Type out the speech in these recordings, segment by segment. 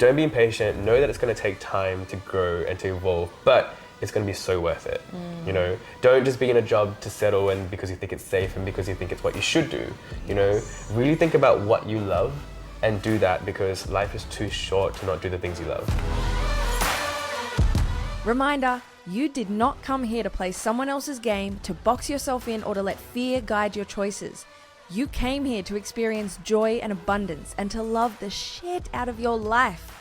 don't be impatient. Know that it's going to take time to grow and to evolve, but it's going to be so worth it. You know, don't just be in a job to settle and because you think it's safe and because you think it's what you should do. You know, really think about what you love and do that, because life is too short to not do the things you love. Reminder, you did not come here to play someone else's game, to box yourself in, or to let fear guide your choices. You came here to experience joy and abundance and to love the shit out of your life.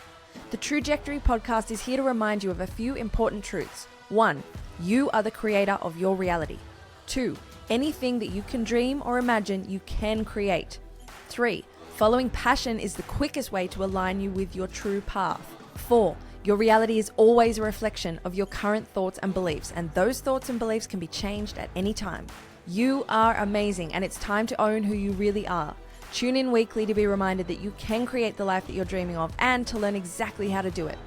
The Truejectory podcast is here to remind you of a few important truths. 1, you are the creator of your reality. 2, anything that you can dream or imagine, you can create. 3, following passion is the quickest way to align you with your true path. 4, your reality is always a reflection of your current thoughts and beliefs, and those thoughts and beliefs can be changed at any time. You are amazing, and it's time to own who you really are. Tune in weekly to be reminded that you can create the life that you're dreaming of and to learn exactly how to do it.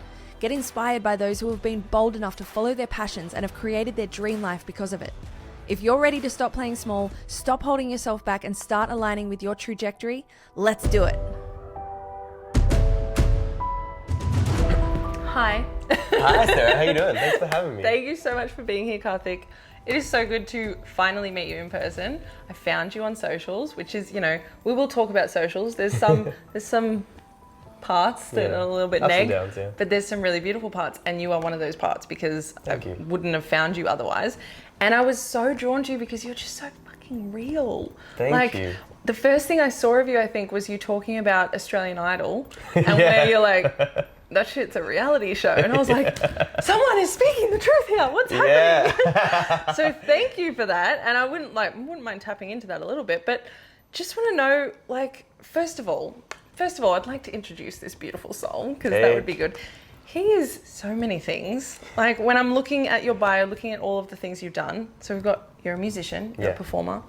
Get inspired by those who have been bold enough to follow their passions and have created their dream life because of it. If you're ready to stop playing small, stop holding yourself back, and start aligning with your trajectory, let's do it. Hi. Hi Sarah, how you doing? Thanks for having me. Thank you so much for being here, Kartik. It is so good to finally meet you in person. I found you on socials, which is, you know, we will talk about socials. There's some parts that are a little bit ups neg, and downs, yeah. but there's some really beautiful parts, and you are one of those parts, because Thank I you. wouldn't have found you otherwise. And I was so drawn to you because you're just so fucking real. Thank you. The first thing I saw of you, I think, was you talking about Australian Idol, and where you're like, that shit's a reality show. And I was like, someone is speaking the truth here. What's happening? Yeah. So thank you for that. And I wouldn't mind tapping into that a little bit, but just want to know, like, first of all, I'd like to introduce this beautiful soul, because that would be good. He is so many things. Like, when I'm looking at your bio, looking at all of the things you've done. So you're a musician, you're a performer,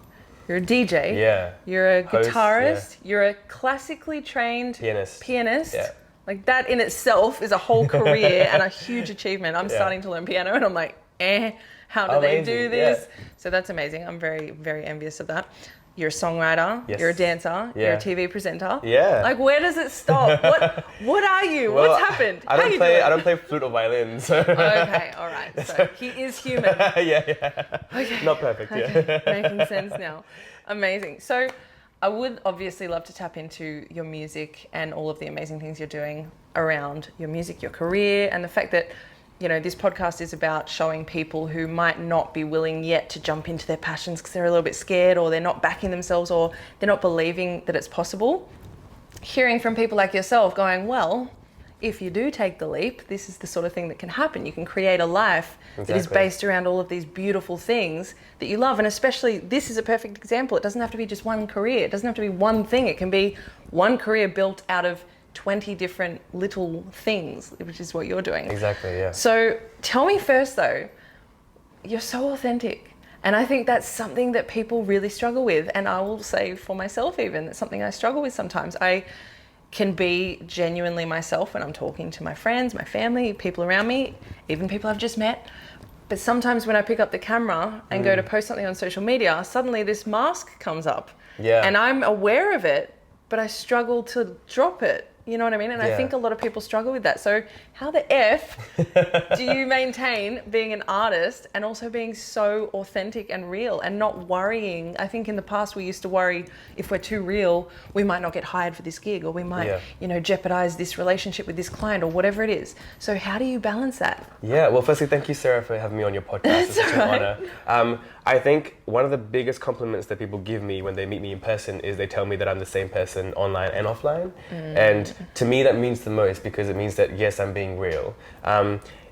you're a DJ, you're a Host, guitarist, you're a classically trained Pianist. Yeah. Like, that in itself is a whole career and a huge achievement. I'm starting to learn piano and I'm like, how do they do this? Yeah. So that's amazing. I'm very, very envious of that. You're a songwriter, Yes. You're a dancer, You're a TV presenter. Yeah. Like, where does it stop? What are you? Well, What's happened? I don't play flute or violin, so. Okay, all right. So he is human. yeah. Okay. Not perfect, Okay. Making sense now. Amazing. So I would obviously love to tap into your music and all of the amazing things you're doing around your music, your career, and the fact that, you know, this podcast is about showing people who might not be willing yet to jump into their passions because they're a little bit scared, or they're not backing themselves, or they're not believing that it's possible. Hearing from people like yourself going, well, if you do take the leap, this is the sort of thing that can happen. You can create a life that is based around all of these beautiful things that you love. And especially, this is a perfect example. It doesn't have to be just one career. It doesn't have to be one thing. It can be one career built out of 20 different little things, which is what you're doing. Exactly, yeah. So tell me first though, you're so authentic. And I think that's something that people really struggle with. And I will say for myself even, that's something I struggle with sometimes. I can be genuinely myself when I'm talking to my friends, my family, people around me, even people I've just met. But sometimes when I pick up the camera and go to post something on social media, suddenly this mask comes up. Yeah. And I'm aware of it, but I struggle to drop it. You know what I mean? And I think a lot of people struggle with that. So how the F do you maintain being an artist and also being so authentic and real and not worrying? I think in the past we used to worry, if we're too real, we might not get hired for this gig, or we might, you know, jeopardize this relationship with this client, or whatever it is. So how do you balance that? Yeah, well, firstly, thank you, Sarah, for having me on your podcast. It's such an honor. I think one of the biggest compliments that people give me when they meet me in person is they tell me that I'm the same person online and offline. And to me, that means the most, because it means that, yes, I'm being real.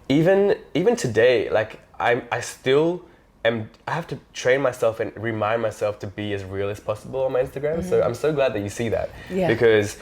Even today, like, I still am, I have to train myself and remind myself to be as real as possible on my Instagram. So I'm so glad that you see that. Because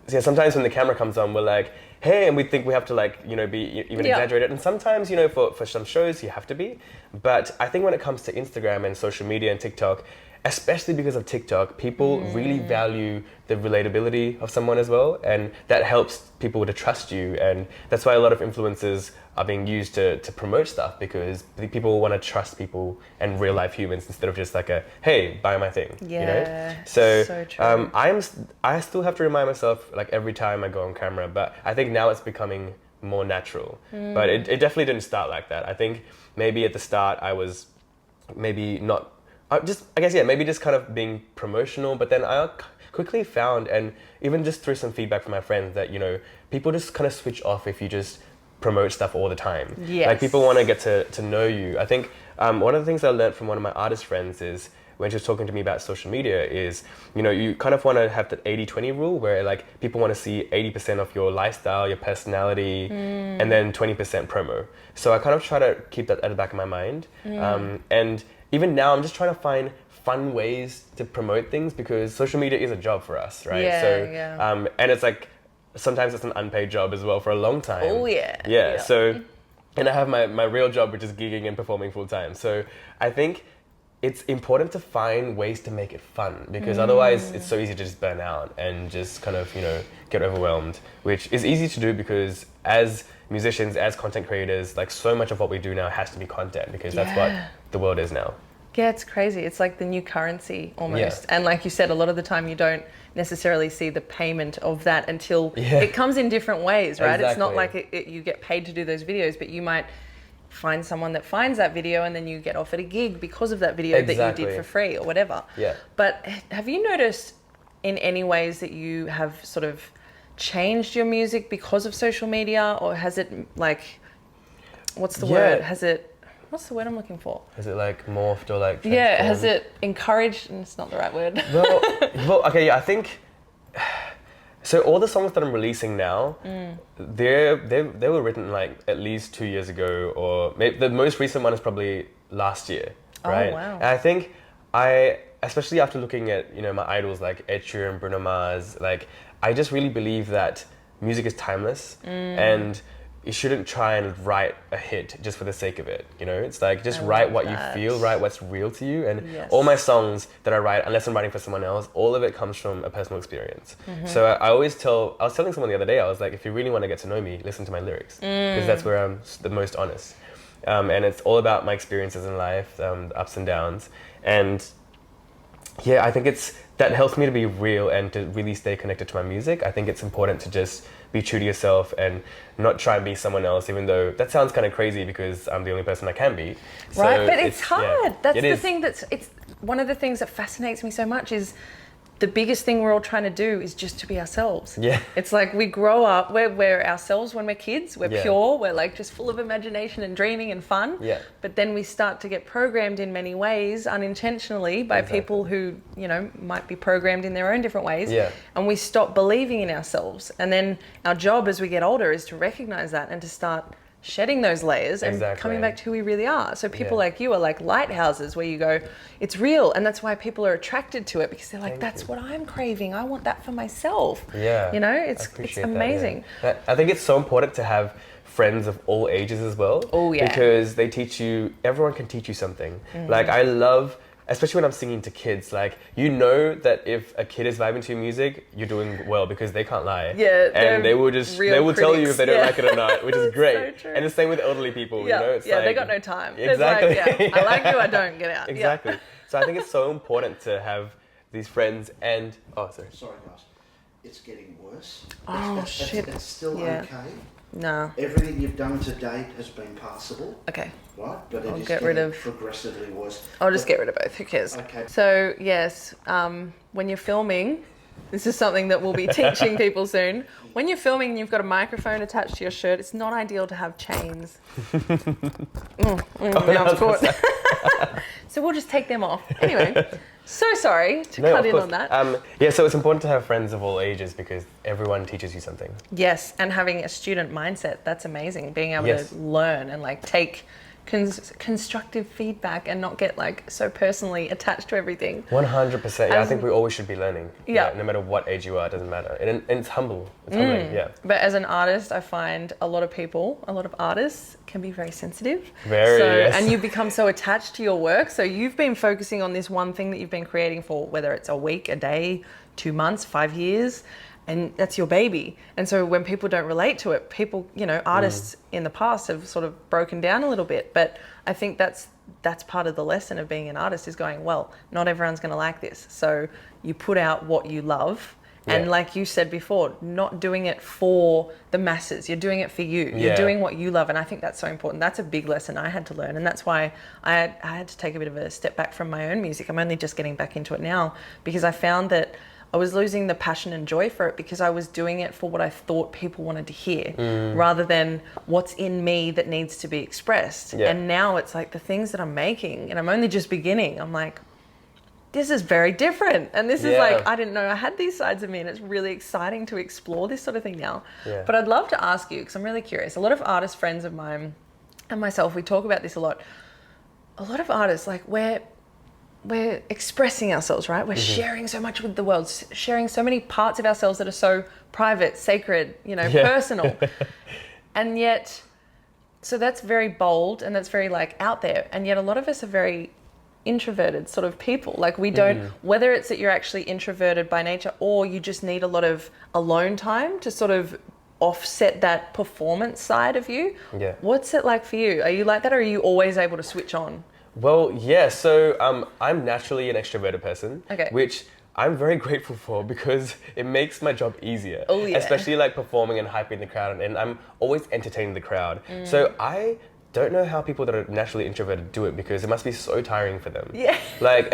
sometimes when the camera comes on, we're like, hey, and we think we have to, like, you know, be even exaggerated. And sometimes, you know, for some shows you have to be. But I think when it comes to Instagram and social media and TikTok, especially because of TikTok, people really value the relatability of someone as well, and that helps people to trust you. And that's why a lot of influencers are being used to promote stuff, because people want to trust people and real life humans instead of just like a, hey, buy my thing. Yeah, you know? So true. I still have to remind myself like every time I go on camera, but I think now it's becoming more natural. But it definitely didn't start like that. I think maybe at the start I was maybe not, maybe just kind of being promotional, but then I quickly found, and even just through some feedback from my friends, that, you know, people just kind of switch off if you just promote stuff all the time. Yes. Like people want to get to know you. I think one of the things I learned from one of my artist friends is, when she was talking to me about social media, is, you know, you kind of want to have that 80-20 rule, where like people want to see 80% of your lifestyle, your personality, and then 20% promo. So I kind of try to keep that at the back of my mind. And even now I'm just trying to find fun ways to promote things, because social media is a job for us, right? And it's like, sometimes it's an unpaid job as well for a long time. Oh yeah. Yeah. So, and I have my real job, which is gigging and performing full time. So I think it's important to find ways to make it fun, because otherwise it's so easy to just burn out and just kind of, you know, get overwhelmed, which is easy to do because as musicians, as content creators, like so much of what we do now has to be content, because that's what the world is now. Yeah, it's crazy. It's like the new currency almost. Yeah. And like you said, a lot of the time you don't necessarily see the payment of that until it comes in different ways, right? Exactly. It's not like you get paid to do those videos, but you might find someone that finds that video and then you get offered a gig because of that video that you did for free or whatever. Yeah. But have you noticed in any ways that you have sort of changed your music because of social media, or has it like, what's the word? What's the word I'm looking for? Has it like morphed or like transformed? Yeah, has it encouraged? And it's not the right word. Well, okay, yeah, I think, so all the songs that I'm releasing now, they were written like at least 2 years ago, or maybe the most recent one is probably last year, right? Oh, wow. And I think especially after looking at, you know, my idols like Ed Sheeran, Bruno Mars, like I just really believe that music is timeless, and you shouldn't try and write a hit just for the sake of it. You know, it's like just write what you feel, write what's real to you. And all my songs that I write, unless I'm writing for someone else, all of it comes from a personal experience. So I was telling someone the other day, I was like, if you really want to get to know me, listen to my lyrics, because that's where I'm the most honest. And it's all about my experiences in life, the ups and downs. And yeah, I think that helps me to be real and to really stay connected to my music. I think it's important to just be true to yourself and not try and be someone else, even though that sounds kind of crazy because I'm the only person I can be. So right, but it's hard. Yeah, that's the thing it's one of the things that fascinates me so much is the biggest thing we're all trying to do is just to be ourselves. Yeah. It's like we grow up, we're ourselves when we're kids, we're pure, we're like just full of imagination and dreaming and fun. Yeah. But then we start to get programmed in many ways unintentionally by people who, you know, might be programmed in their own different ways. Yeah. And we stop believing in ourselves. And then our job as we get older is to recognize that and to start shedding those layers and coming back to who we really are. So people like you are like lighthouses where you go, it's real. And that's why people are attracted to it, because they're like, that's what I'm craving. I want that for myself. Yeah. You know, it's amazing. That, yeah. I think it's so important to have friends of all ages as well. Oh, yeah. Because they teach you, everyone can teach you something. Like I love, especially when I'm singing to kids, like, you know that if a kid is vibing to your music, you're doing well because they can't lie. Yeah. And they will tell you if they don't like it or not, which is great. So true. And the same with elderly people, you know? It's like, they got no time. Exactly. Like, I like you, I don't, get out. Exactly. So I think it's so important to have these friends and, Sorry guys, it's getting worse. Oh, shit. It's still Yeah. okay. No. Everything you've done to date has been passable. Okay. Right, but I'll it is get rid of- progressively worse. I'll just get rid of both. Who cares? Okay. So, yes, when you're filming, this is something that we'll be teaching people soon. When you're filming and you've got a microphone attached to your shirt, it's not ideal to have chains. Now I'm caught. So we'll just take them off. Anyway, so sorry to cut in on that. So it's important to have friends of all ages because everyone teaches you something. Yes, and having a student mindset, that's amazing. Being able to learn and like take constructive feedback and not get like so personally attached to everything. 100%. Yeah, I think we always should be learning. Yeah. No matter what age you are, it doesn't matter. And it's humble. It's humbling, yeah. But as an artist, I find a lot of artists can be very sensitive. Yes. And you become so attached to your work. So you've been focusing on this one thing that you've been creating for, whether it's a week, a day, 2 months, 5 years, and that's your baby. And so when people don't relate to it, people, artists in the past have sort of broken down a little bit. But I think that's part of the lesson of being an artist, is going, well, not everyone's going to like this. So you put out what you love. And like you said before, not doing it for the masses. You're doing it for you. You're doing what you love. And I think that's so important. That's a big lesson I had to learn. And that's why I had to take a bit of a step back from my own music. I'm only just getting back into it now, because I found that I was losing the passion and joy for it, because I was doing it for what I thought people wanted to hear, rather than what's in me that needs to be expressed. And now it's like the things that I'm making, and I'm only just beginning. I'm like, this is very different. And this is like, I didn't know I had these sides of me, and it's really exciting to explore this sort of thing now. But I'd love to ask you, because I'm really curious. A lot of artist friends of mine and myself, we talk about this a lot. A lot of artists, like we're expressing ourselves, right? We're sharing so much with the world, sharing so many parts of ourselves that are so private, sacred, personal. And yet, so that's very bold, and that's very like out there. And yet a lot of us are very introverted sort of people. Like we don't, whether it's that you're actually introverted by nature, or you just need a lot of alone time to sort of offset that performance side of you. What's it like for you? Are you like that, or are you always able to switch on? Well, yeah, so I'm naturally an extroverted person, which I'm very grateful for, because it makes my job easier, especially like performing and hyping the crowd, and I'm always entertaining the crowd. So I don't know how people that are naturally introverted do it, because it must be so tiring for them. Like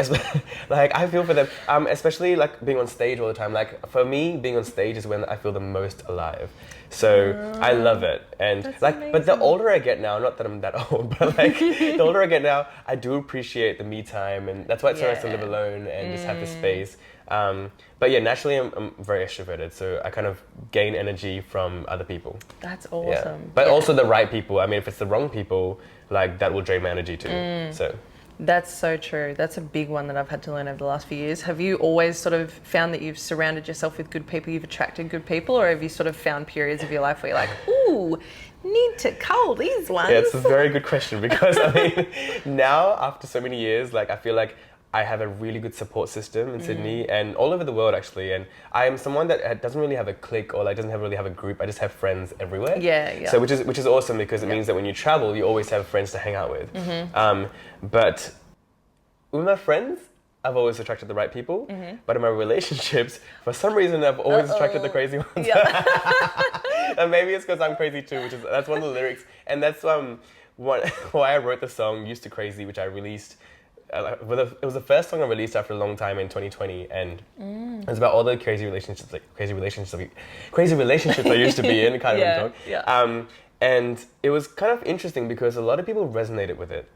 I feel for them, especially like being on stage all the time. Like for me, being on stage is when I feel the most alive. So I love it. And like, amazing. But the older I get now, not that I'm that old, but like the older I get now, I do appreciate the me time, and that's why it's so nice to live alone and just have the space. But yeah, naturally I'm very extroverted, so I kind of gain energy from other people. That's awesome. But also the right people. I mean, if it's the wrong people, like that will drain my energy too. So that's so true. That's a big one that I've had to learn over the last few years. Have you always sort of found that you've surrounded yourself with good people, you've attracted good people, or have you sort of found periods of your life where you're like, ooh, need to cull these ones? Yeah, it's a very good question, because I mean, now after so many years, like I feel like I have a really good support system in Sydney and all over the world actually, and I am someone that doesn't really have a clique, or like doesn't really have a group. I just have friends everywhere. So which is awesome, because it means that when you travel, you always have friends to hang out with. But with my friends, I've always attracted the right people. But in my relationships, for some reason, I've always attracted the crazy ones. And maybe it's because I'm crazy too, that's one of the lyrics, and that's why I wrote the song "Used to Crazy," which I released. It was the first song I released after a long time in 2020, and it was about all the crazy relationships I used to be in, kind of talk. And it was kind of interesting because a lot of people resonated with it,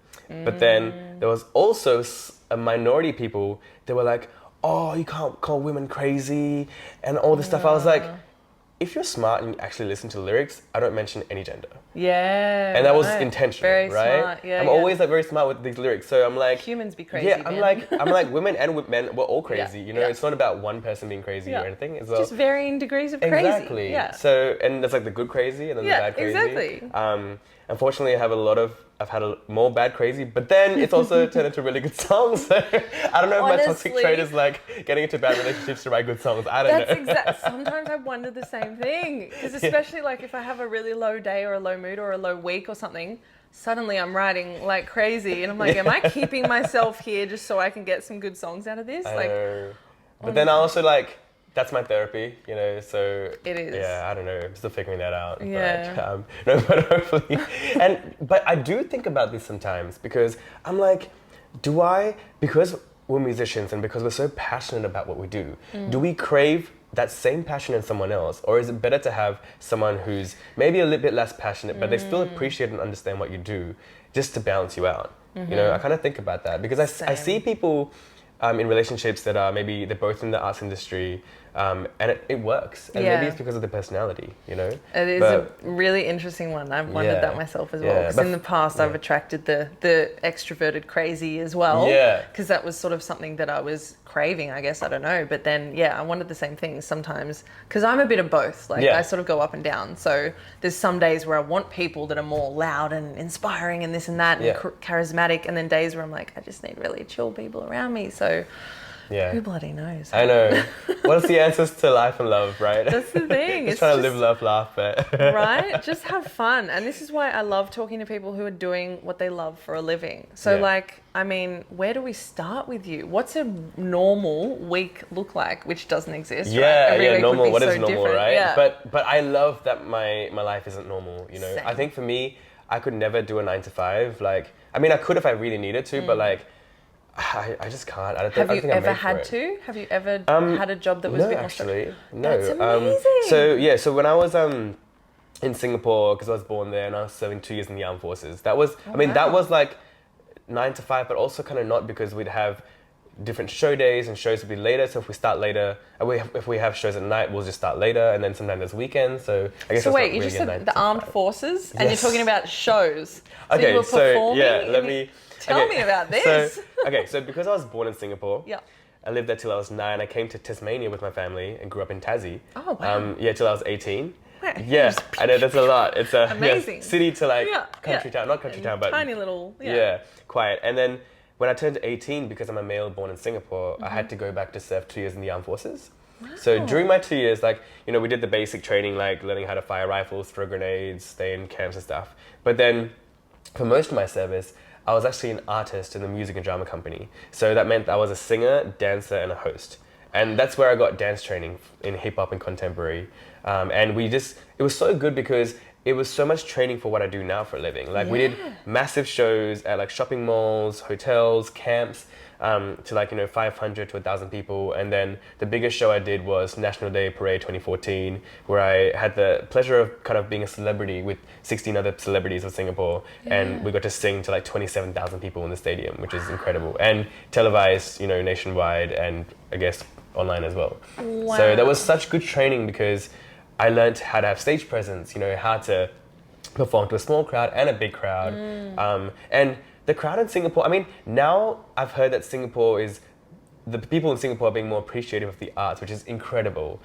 but then there was also a minority of people that were like, "Oh, you can't call women crazy," and all this stuff. I was like, if you're smart and you actually listen to the lyrics, I don't mention any gender. And that was intentional, very right? Smart. I'm always like very smart with these lyrics, so I'm like, humans be crazy. I'm like women and men, we're all crazy. It's not about one person being crazy or anything. It's just varying degrees of crazy. Exactly. So, and there's like the good crazy and then the bad crazy. Exactly. Unfortunately, I've had more bad crazy, but then it's also turned into really good songs. So I don't know if my toxic trait is like getting into bad relationships to write good songs. I don't know. Sometimes I wonder the same thing, because especially like if I have a really low day or a low mood or a low week or something, suddenly I'm writing like crazy, and I'm like, am I keeping myself here just so I can get some good songs out of this? I know. But then I also like, that's my therapy, so... It is. Yeah, I don't know, I'm still figuring that out. But hopefully... But I do think about this sometimes, because I'm like, because we're musicians and because we're so passionate about what we do, do we crave that same passion in someone else? Or is it better to have someone who's maybe a little bit less passionate, but they still appreciate and understand what you do, just to balance you out? I kind of think about that, because I see people... in relationships that are maybe they're both in the arts industry, and it works. And maybe it's because of the personality, you know? It is a really interesting one. I've wondered that myself as well. Because in the past, I've attracted the extroverted crazy as well. Yeah. Because that was sort of something that I was craving, I guess. I don't know. But then, I wondered the same thing sometimes. Because I'm a bit of both. Like, I sort of go up and down. So there's some days where I want people that are more loud and inspiring and this and that and charismatic. And then days where I'm like, I just need really chill people around me. So... yeah. Who bloody knows? I know. What's the answers to life and love, right? That's the thing. Just trying to live, love, laugh. But right? Just have fun. And this is why I love talking to people who are doing what they love for a living. So like, I mean, where do we start with you? What's a normal week look like? Which doesn't exist, right? Every week normal. would be What so is normal, different. right? Yeah. But I love that my life isn't normal, you know? Same. I think for me, I could never do a 9 to 5. Like, I mean, I could if I really needed to, but like, I just can't. I don't think Have you I'm ever made for had it. to? Have you ever had a job that was No, a bit more actually, no. That's amazing. So when I was in Singapore, because I was born there, and I was serving 2 years in the armed forces. That was, that was like 9 to 5, but also kind of not, because we'd have different show days and shows would be later. So if we start later, if we have shows at night, we'll just start later, and then sometimes there's weekends. So I guess. So that's wait, not you really just a 9 said the to armed 5. forces, and you're Yes. talking about shows. So Okay, you were performing. let me. Tell me about this. So because I was born in Singapore, Yeah. I lived there till I was 9. I came to Tasmania with my family and grew up in Tassie. Oh, wow. Till I was 18. Wow. Yeah, I know that's a lot. It's a Amazing. city to like Yeah, country town, not country town, but tiny little. quiet. And then when I turned 18, because I'm a male born in Singapore, I had to go back to serve 2 years in the armed forces. So during my 2 years, like, you know, we did the basic training, like learning how to fire rifles, throw grenades, stay in camps and stuff. But then for most of my service, I was actually an artist in the music and drama company. So that meant I was a singer, dancer, and a host. And that's where I got dance training in hip hop and contemporary. And it was so good because it was so much training for what I do now for a living. Like we did massive shows at like shopping malls, hotels, camps, to like, 500 to 1,000 people. And then the biggest show I did was National Day Parade 2014, where I had the pleasure of kind of being a celebrity with 16 other celebrities of Singapore. And we got to sing to like 27,000 people in the stadium, which is incredible. And televised, nationwide, and I guess online as well. Wow. So that was such good training because I learned how to have stage presence, how to perform to a small crowd and a big crowd. And the crowd in Singapore, I mean, now I've heard that the people in Singapore are being more appreciative of the arts, which is incredible.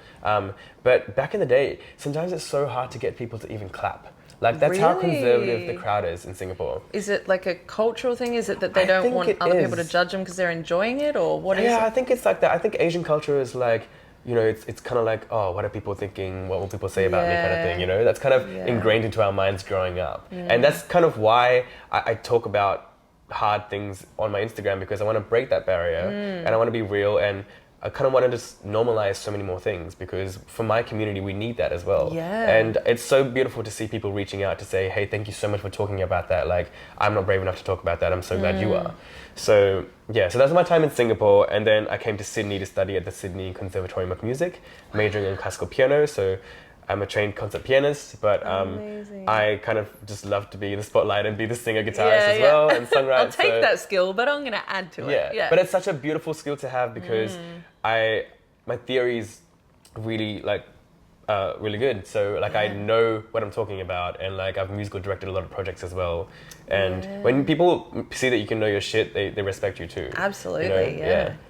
But back in the day, sometimes it's so hard to get people to even clap. Like, that's how conservative the crowd is in Singapore. Is it like a cultural thing? Is it that they don't want other people to judge them because they're enjoying it? Or what is it? Yeah, I think it's like that. I think Asian culture is like, it's kind of like, oh, what are people thinking? What will people say about me kind of thing, That's kind of ingrained into our minds growing up. And that's kind of why I talk about hard things on my Instagram, because I want to break that barrier and I want to be real, and I kind of want to just normalize so many more things, because for my community, we need that as well. Yeah. And it's so beautiful to see people reaching out to say, hey, thank you so much for talking about that. Like, I'm not brave enough to talk about that. I'm so glad you are. So, so that's my time in Singapore. And then I came to Sydney to study at the Sydney Conservatorium of Music, majoring in classical piano. So I'm a trained concert pianist, but I kind of just love to be in the spotlight and be the singer, guitarist as well, and songwriter. I'll take that skill, but I'm going to add to it. Yeah, but it's such a beautiful skill to have, because my theory's really really good. So like I know what I'm talking about, and like I've musical directed a lot of projects as well. And when people see that you can know your shit, they respect you too. Absolutely,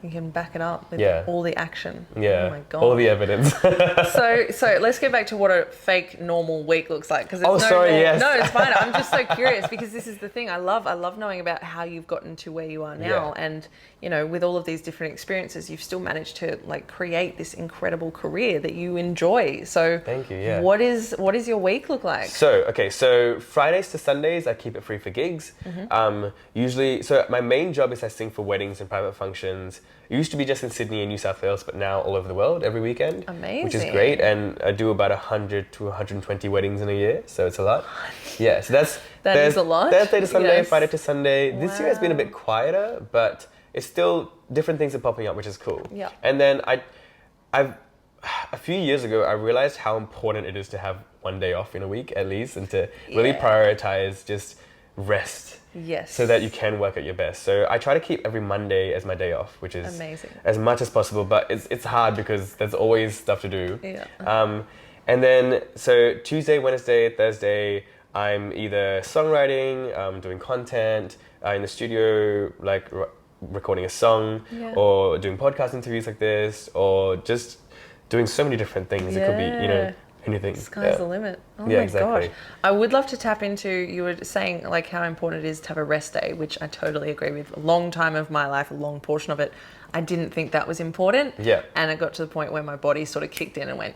You can back it up with all the action. Yeah, oh my God. all the evidence. So let's get back to what a fake normal week looks like. Because Oh, sorry, yes. No, it's fine. I'm just so curious, because this is the thing. I love knowing about how you've gotten to where you are now. And, with all of these different experiences, you've still managed to like create this incredible career that you enjoy. So thank you, yeah. What is your week look like? So Fridays to Sundays, I keep it free for gigs. Usually, so my main job is I sing for weddings and private functions. It used to be just in Sydney and New South Wales, but now all over the world every weekend. Amazing. Which is great. And I do about 100 to 120 weddings in a year, so it's a lot. Yeah, so that is a lot. Thursday to Sunday, Yes. Friday to Sunday. This year has been a bit quieter, but it's still different things are popping up, which is cool. Yeah. And then a few years ago, I realized how important it is to have one day off in a week at least, and to really prioritize just rest. Yes. So that you can work at your best. So I try to keep every Monday as my day off, which is amazing. as much as possible, but it's hard because there's always stuff to do. Yeah. And then, so Tuesday, Wednesday, Thursday, I'm either songwriting, doing content, in the studio, like recording a song, or doing podcast interviews like this, or just doing so many different things. It could be, you know, anything. Sky's the limit. Oh my exactly. gosh. I would love to tap into, you were saying like how important it is to have a rest day, which I totally agree with. A long time of my life, a long portion of it, I didn't think that was important. Yeah. And it got to the point where my body sort of kicked in and went,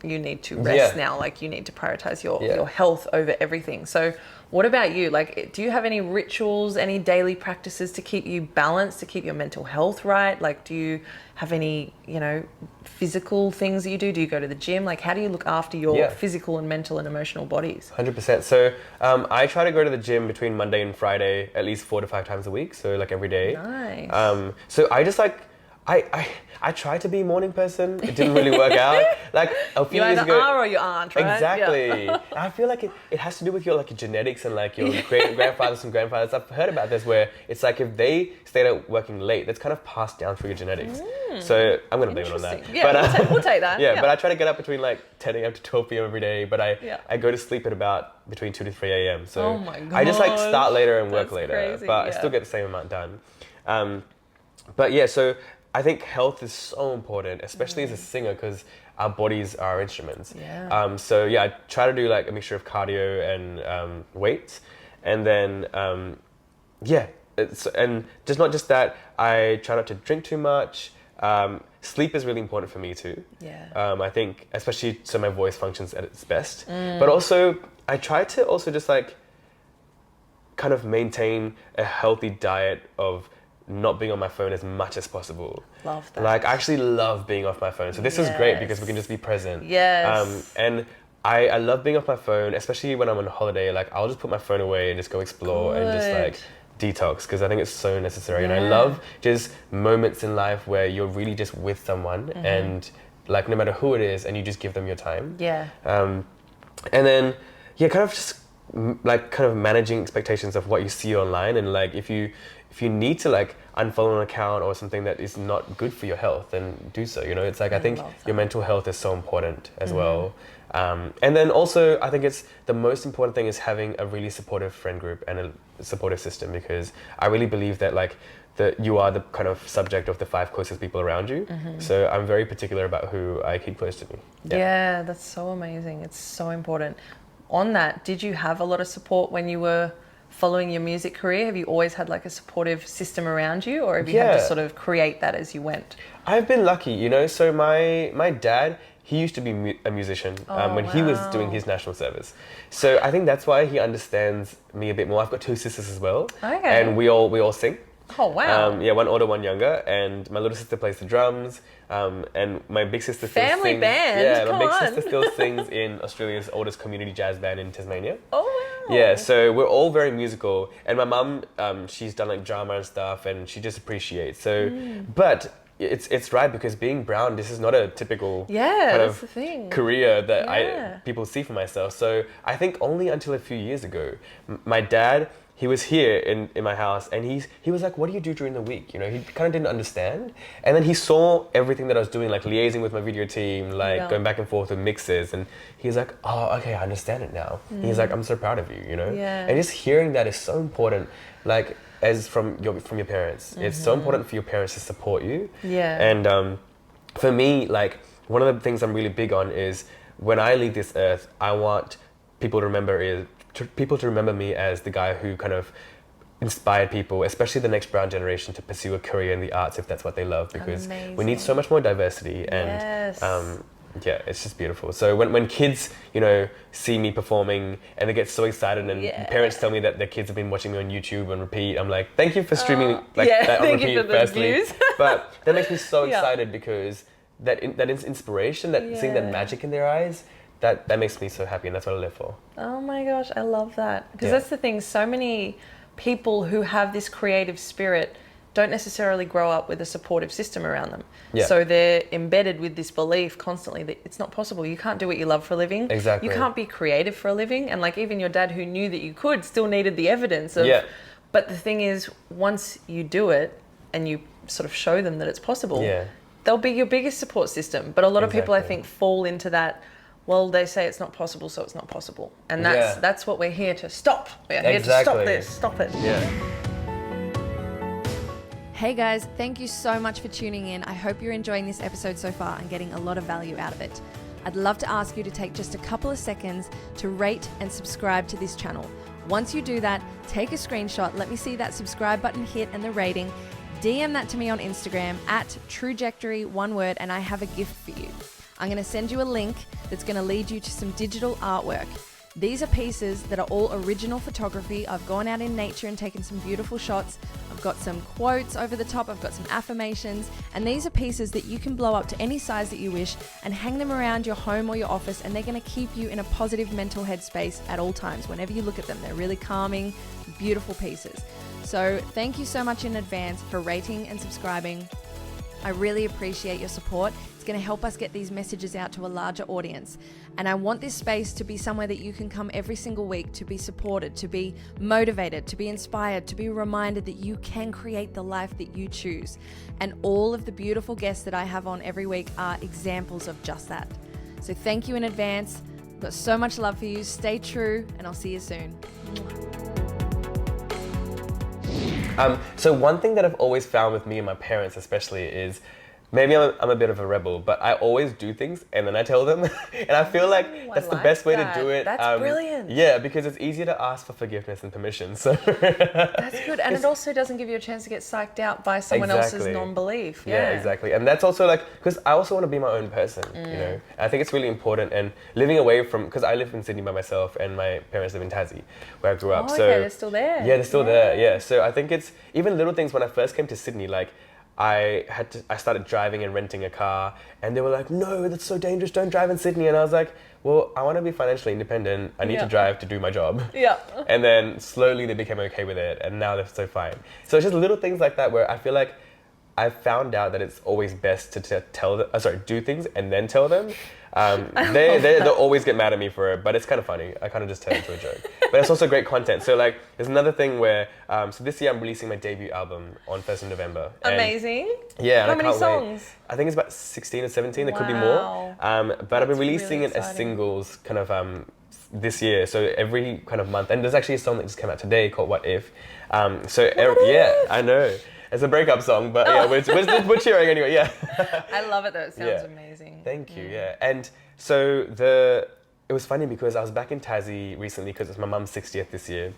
you need to rest now. Like you need to prioritize your health over everything. So what about you? Like, do you have any rituals, any daily practices to keep you balanced, to keep your mental health right? Like, do you have any, you know, physical things that you do? Do you go to the gym? Like, how do you look after your physical and mental and emotional bodies? 100%. So I try to go to the gym between Monday and Friday at least 4 to 5 times a week. So like every day. Nice. So I just like, I tried to be a morning person. It didn't really work out. Like a few years ago. You either are or you aren't, right? Exactly. Yeah. I feel like it has to do with your like your genetics and like your grandfathers and grandfathers. I've heard about this where it's like if they stayed out working late, that's kind of passed down through your genetics. So I'm gonna blame it on that. Yeah, but, we'll take that. Yeah, but I try to get up between like 10 a.m. to 12 p.m. every day. But I go to sleep at about between 2 to 3 a.m. So oh my God. I just like start later and work later, crazy, but I still get the same amount done. But yeah, so I think health is so important, especially as a singer, because our bodies are our instruments. Yeah. So yeah, I try to do like a mixture of cardio and weights, and then and just not just that. I try not to drink too much. Sleep is really important for me too. Yeah. I think especially so my voice functions at its best. But also I try to also just like kind of maintain a healthy diet of not being on my phone as much as possible. Love that. Like I actually love being off my phone. So this is great because we can just be present. Yes. And I love being off my phone, especially when I'm on holiday. Like I'll just put my phone away and just go explore and just like detox, because I think it's so necessary. And I love just moments in life where you're really just with someone and like no matter who it is, and you just give them your time. Yeah. And then kind of just like kind of managing expectations of what you see online, and like if you need to like unfollow an account or something that is not good for your health, then do so. You know, it's like I think your mental health is so important as well. And then also I think it's the most important thing is having a really supportive friend group and a supportive system, because I really believe that like that you are the kind of subject of the 5 closest people around you. So I'm very particular about who I keep close to me. Yeah, that's so amazing. It's so important. On that, did you have a lot of support when you were following your music career? Have you always had like a supportive system around you, or have you had to sort of create that as you went? I've been lucky, you know. So my dad, he used to be a musician when he was doing his national service. So I think that's why he understands me a bit more. I've got 2 sisters as well, and we all sing. Oh wow! One older, one younger, and my little sister plays the drums. And my big sister still sings. Family band. Yeah, my big sister still sings in Australia's oldest community jazz band in Tasmania. Oh wow! Yeah, so we're all very musical, and my mum, she's done like drama and stuff, and she just appreciates. So, but it's right, because being brown, this is not a typical kind of career that people see for myself. So I think only until a few years ago, my dad, he was here in my house, and he was like, what do you do during the week? You know, he kind of didn't understand. And then he saw everything that I was doing, like liaising with my video team, like going back and forth with mixes. And he's like, oh, okay, I understand it now. He's like, I'm so proud of you, you know? Yeah. And just hearing that is so important, like as from your parents. It's so important for your parents to support you. Yeah. And for me, like one of the things I'm really big on is when I leave this earth, I want people to remember me as the guy who kind of inspired people, especially the next brown generation, to pursue a career in the arts if that's what they love, because we need so much more diversity. And it's just beautiful. So when kids, you know, see me performing and they get so excited, and parents tell me that their kids have been watching me on YouTube on repeat, I'm like, thank you for streaming that on repeat firstly. But that makes me so excited, because that is inspiration, that seeing that magic in their eyes, that makes me so happy, and that's what I live for. Oh my gosh, I love that. Because that's the thing, so many people who have this creative spirit, don't necessarily grow up with a supportive system around them. Yeah. So they're embedded with this belief constantly that it's not possible. You can't do what you love for a living. Exactly. You can't be creative for a living. And like even your dad, who knew that you could, still needed the evidence of. Yeah. But the thing is, once you do it and you sort of show them that it's possible, they'll be your biggest support system. But a lot of people, I think, fall into that. Well, they say it's not possible, so it's not possible. And that's what we're here to stop. We're here to stop this. Stop it. Yeah. Hey guys, thank you so much for tuning in. I hope you're enjoying this episode so far and getting a lot of value out of it. I'd love to ask you to take just a couple of seconds to rate and subscribe to this channel. Once you do that, take a screenshot, let me see that subscribe button hit and the rating, DM that to me on Instagram at Truejectory, one word, and I have a gift for you. I'm going to send you a link that's going to lead you to some digital artwork. These are pieces that are all original photography. I've gone out in nature and taken some beautiful shots. I've got some quotes over the top. I've got some affirmations. And these are pieces that you can blow up to any size that you wish and hang them around your home or your office. And they're going to keep you in a positive mental headspace at all times. Whenever you look at them, they're really calming, beautiful pieces. So thank you so much in advance for rating and subscribing. I really appreciate your support. It's going to help us get these messages out to a larger audience. And I want this space to be somewhere that you can come every single week to be supported, to be motivated, to be inspired, to be reminded that you can create the life that you choose. And all of the beautiful guests that I have on every week are examples of just that. So thank you in advance. I've got so much love for you. Stay true, and I'll see you soon. So one thing that I've always found with me and my parents especially is maybe I'm a bit of a rebel, but I always do things and then I tell them. And I feel like that's the best way to do it. That's brilliant. Yeah, because it's easier to ask for forgiveness and permission. So that's good. And it also doesn't give you a chance to get psyched out by someone else's non-belief. Yeah, exactly. And that's also like, because I also want to be my own person, you know. I think it's really important. And living away from, because I live in Sydney by myself and my parents live in Tassie, where I grew up. Oh, so okay, they're still there. Yeah, they're still there. Yeah. So I think it's even little things. When I first came to Sydney, like, I started driving and renting a car, and they were like, no, that's so dangerous, don't drive in Sydney. And I was like, well, I want to be financially independent, I need to drive to do my job. Yeah. And then slowly they became okay with it, and now they're so fine. So it's just little things like that where I feel like I found out that it's always best to do things and then tell them. They'll always get mad at me for it, but it's kind of funny. I kind of just turn it into a joke. But it's also great content. So like, there's another thing where, so this year I'm releasing my debut album on 1st of November. Amazing. Yeah. How many songs? Wait. I think it's about 16 or 17. There could be more. But I've been releasing really it as singles kind of this year. So every kind of month. And there's actually a song that just came out today called What If. Yeah, I know. It's a breakup song, but yeah, we're cheering anyway, yeah. I love it though, it sounds amazing. Thank you, yeah. And so it was funny because I was back in Tassie recently because it's my mum's 60th this year.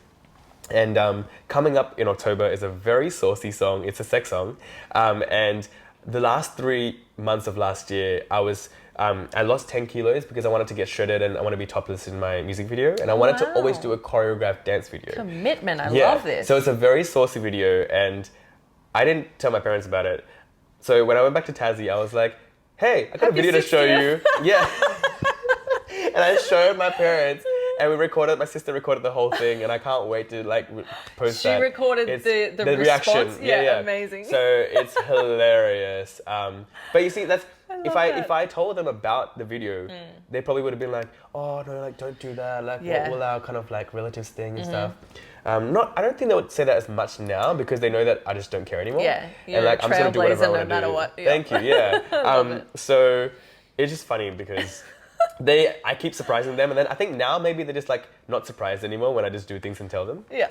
And coming up in October is a very saucy song. It's a sex song. And the last 3 months of last year, I lost 10 kilos because I wanted to get shredded and I want to be topless in my music video. And I wanted to always do a choreographed dance video. Commitment, I love this. So it's a very saucy video, and I didn't tell my parents about it. So when I went back to Tassie, I was like, hey, I got a video to show you. Yeah. And I showed my parents, and my sister recorded the whole thing, and I can't wait to like post that. She recorded the reaction. Response. Yeah, amazing. So it's hilarious. But you see, that's if I told them about the video, they probably would have been like, oh no, like don't do that. Like what will our kind of like relatives think and stuff. I don't think they would say that as much now because they know that I just don't care anymore. Yeah, you're and like a I'm just gonna do whatever I want to no matter do. what. Yeah. Thank you. Yeah. Love it. So it's just funny because I keep surprising them, and then I think now maybe they're just like not surprised anymore when I just do things and tell them. Yeah.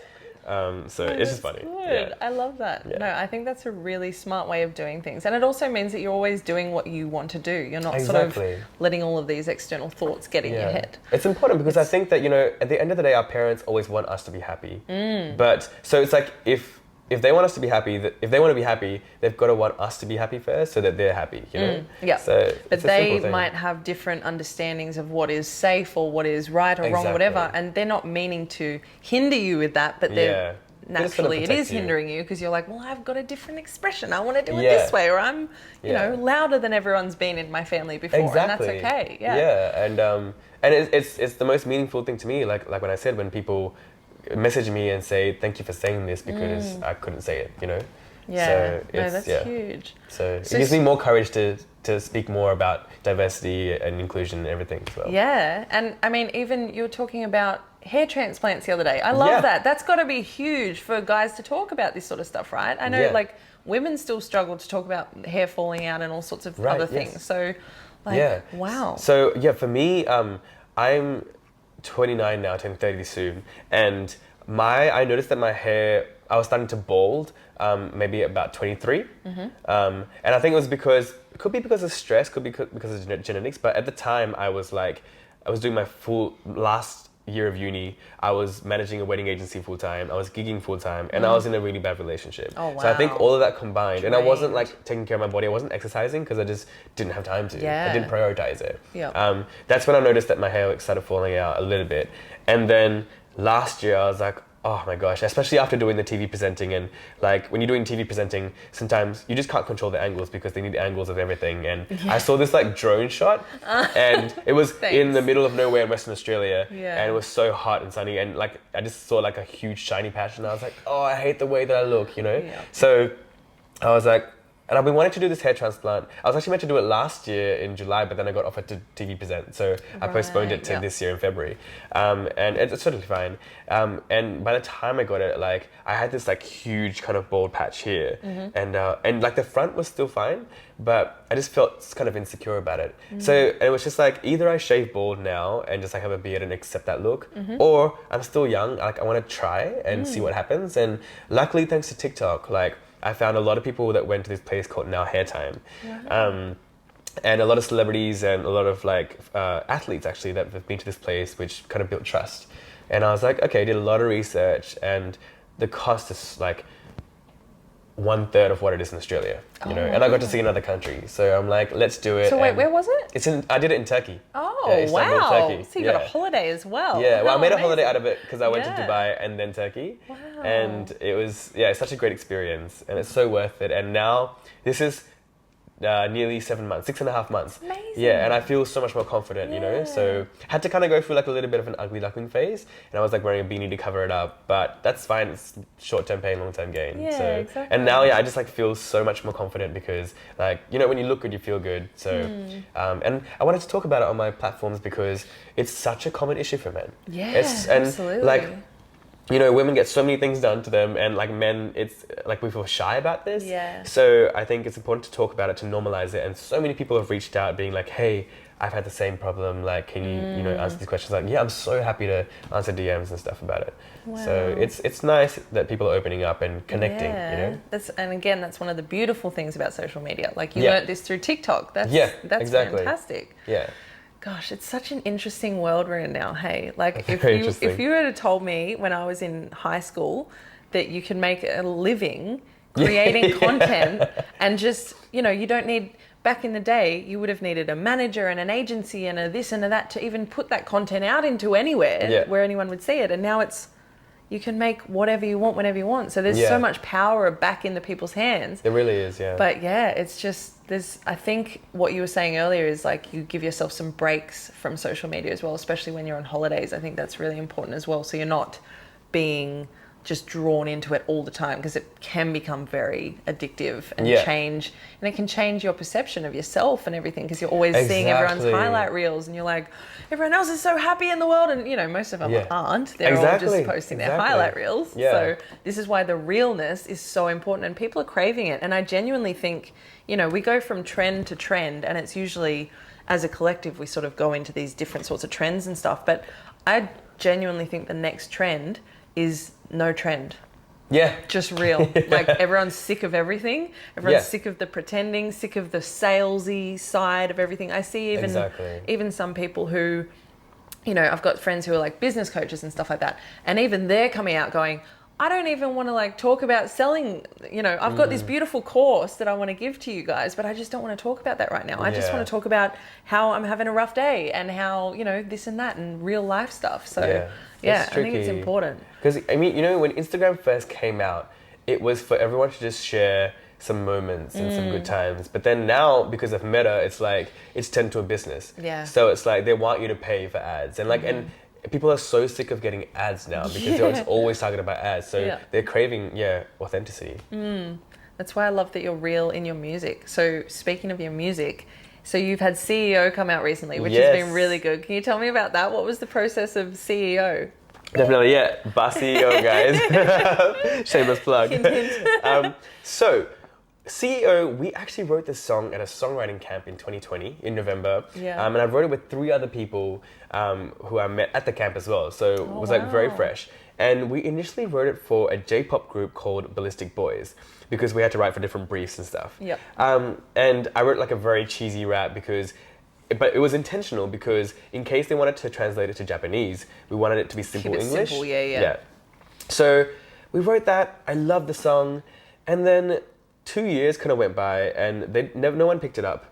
So it's just funny. Good. Yeah. I love that. Yeah. No, I think that's a really smart way of doing things. And it also means that you're always doing what you want to do. You're not sort of letting all of these external thoughts get in your head. It's important because I think that, you know, at the end of the day, our parents always want us to be happy. But so it's like if they want us to be happy, if they want to be happy, they've got to want us to be happy first so that they're happy, you know? Yeah. So but they might have different understandings of what is safe or what is right or wrong or whatever. And they're not meaning to hinder you with that, but they're naturally it is hindering you because you're like, well, I've got a different expression. I want to do it this way, or I'm, you know, louder than everyone's been in my family before, and that's okay. Yeah. Yeah, and it's the most meaningful thing to me. Like when I said, when people message me and say thank you for saying this because I couldn't say it, you know. Yeah. So No, it's, that's huge. So it So gives me more courage to speak more about diversity and inclusion and everything as well. Yeah. And I mean, even you were talking about hair transplants the other day. I love Yeah. that. That's got to be huge for guys to talk about this sort of stuff, right? I know Yeah. like women still struggle to talk about hair falling out and all sorts of Right, other yes. things. So like, Yeah. wow. So yeah, for me, I'm 29 now, turning 30 soon, and I noticed that my hair, I was starting to bald, maybe about 23, and I think it could be because of stress, could be because of genetics, but at the time I was doing my full last year of uni, I was managing a wedding agency full time, I was gigging full time, and I was in a really bad relationship. Oh, So I think wow. all of that combined, and I wasn't Drained. like taking care of my body, I wasn't exercising because I just didn't have time to. Yeah. I didn't prioritize it. Yeah. That's when I noticed that my hair started falling out a little bit. And then last year I was like, oh my gosh, especially after doing the TV presenting, and like when you're doing TV presenting, sometimes you just can't control the angles because they need angles of everything. And I saw this like drone shot and it was in the middle of nowhere in Western Australia, and it was so hot and sunny, and like I just saw like a huge shiny patch, and I was like, oh, I hate the way that I look, you know? Yeah. So I was like, and I've been wanting to do this hair transplant. I was actually meant to do it last year in July, but then I got offered to TV present. So I postponed it to this year in February. And it's totally fine. And by the time I got it, like I had this like huge kind of bald patch here. And like the front was still fine, but I just felt kind of insecure about it. So it was just like, either I shave bald now and just like have a beard and accept that look, or I'm still young, like I want to try and see what happens. And luckily, thanks to TikTok, like I found a lot of people that went to this place called Now Hair Time. And a lot of celebrities and a lot of like athletes actually that have been to this place, which kind of built trust. And I was like, okay, I did a lot of research, and the cost is like 1/3 of what it is in Australia, you know, and I got to see another country. So I'm like, let's do it. So wait, where was it? I did it in Turkey. Oh, Yeah, Istanbul, wow. Turkey. So you got a holiday as well. Yeah, well, How I made a amazing. holiday out of it because I went to Yeah. Dubai and then Turkey. Wow. And it was, it's such a great experience, and it's so worth it. And now this is nearly 7 months, 6.5 months. Amazing. Yeah, and I feel so much more confident, you know? So I had to kind of go through like a little bit of an ugly duckling phase, and I was like wearing a beanie to cover it up, but that's fine. It's short-term pain, long-term gain. Yeah, so, exactly. And now, I just like feel so much more confident because like, you know, when you look good, you feel good. So, and I wanted to talk about it on my platforms because it's such a common issue for men. Yeah, absolutely. Like, you know, women get so many things done to them, and like men, it's like we feel shy about this. Yeah. So I think it's important to talk about it, to normalize it. And so many people have reached out being like, hey, I've had the same problem. Like, can you, answer these questions? Like, yeah, I'm so happy to answer DMs and stuff about it. Wow. So it's nice that people are opening up and connecting, you know? That's one of the beautiful things about social media. Like you Yeah. learnt this through TikTok. That's exactly. fantastic. Yeah. Gosh, it's such an interesting world we're in now. Hey, like Very interesting. if you had have told me when I was in high school that you can make a living creating content and just, you know, you don't need, back in the day, you would have needed a manager and an agency and a this and a that to even put that content out into anywhere where anyone would see it. And now you can make whatever you want whenever you want. So there's so much power back in the people's hands. There really is, yeah. But yeah, it's just, I think what you were saying earlier is like you give yourself some breaks from social media as well, especially when you're on holidays. I think that's really important as well. So you're not being just drawn into it all the time, because it can become very addictive and change, and it can change your perception of yourself and everything, because you're always seeing everyone's highlight reels and you're like, everyone else is so happy in the world, and you know, most of them aren't. They're all just posting their highlight reels. So this is why the realness is so important, and people are craving it. And I genuinely think, you know, we go from trend to trend, and it's usually as a collective we sort of go into these different sorts of trends and stuff, but I genuinely think the next trend is no trend. Yeah. Just real. Like everyone's sick of everything. Everyone's sick of the pretending, sick of the salesy side of everything. I see even some people who, you know, I've got friends who are like business coaches and stuff like that, and even they're coming out going, I don't even want to like talk about selling, you know, I've got this beautiful course that I want to give to you guys, but I just don't want to talk about that right now. I just want to talk about how I'm having a rough day and how, you know, this and that and real life stuff. So I think it's important. Because, I mean, you know, when Instagram first came out, it was for everyone to just share some moments and some good times. But then now, because of Meta, it's like, it's turned to a business. Yeah. So it's like, they want you to pay for ads. And like, and people are so sick of getting ads now because they're always talking about ads. So they're craving, authenticity. That's why I love that you're real in your music. So speaking of your music, so you've had CEO come out recently, which has been really good. Can you tell me about that? What was the process of CEO? Definitely, yeah. Bar CEO, guys. Shameless plug. So, CEO, we actually wrote this song at a songwriting camp in 2020, in November. Yeah. And I wrote it with 3 other people who I met at the camp as well. So it was like very fresh. And we initially wrote it for a J-pop group called Ballistic Boys because we had to write for different briefs and stuff. Yep. And I wrote like a very cheesy rap but it was intentional because in case they wanted to translate it to Japanese, we wanted it to be simple Keep it English. simple, yeah. So we wrote that. I loved the song. And then 2 years kind of went by and no one picked it up.